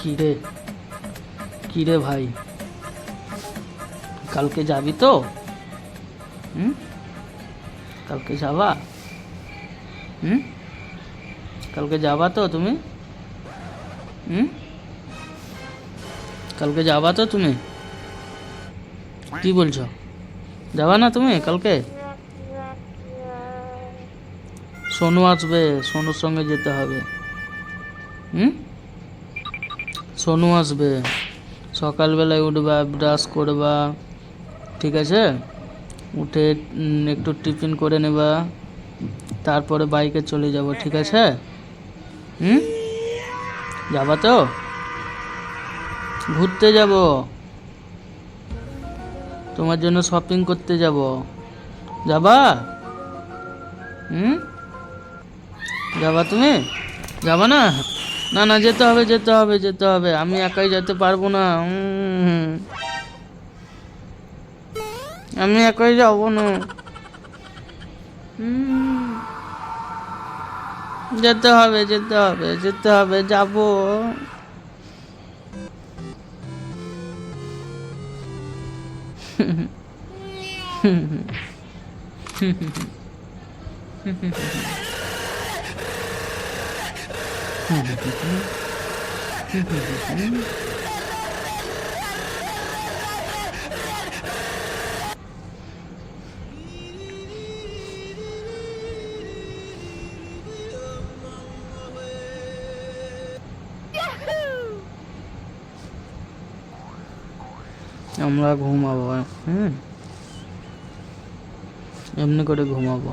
কিরে কিরে ভাই, কালকে যাবি তো? হুম, কালকে যাবা? হুম, কালকে যাবা তো তুমি? হুম, কালকে যাবা তো তুমি? কি বলছো? যাবা না তুমি কালকে? সোনু আসবে, সোনুর সঙ্গে যেতে হবে। হুম, সোনু আসবে। সকালবেলায় উঠবা, ব্রাশ করবা, ঠিক আছে? উঠে একটু টিফিন করে নেবা, তারপরে বাইকে চলে যাব, ঠিক আছে? হুম, যাবা তো? ঘুরতে যাব, তোমার জন্য শপিং করতে যাব। যাবা? হুম, যাবা তুমি? যাবা না? না না, যেতে হবে যেতে হবে যেতে হবে, আমি একাই যেতে পারবো না। আমি একাই যাবো না। হুম, যেতে হবে যেতে হবে যেতে হবে, যাবো। আমরা ঘুমাবো। হুম, এমনি করে ঘুমাবো।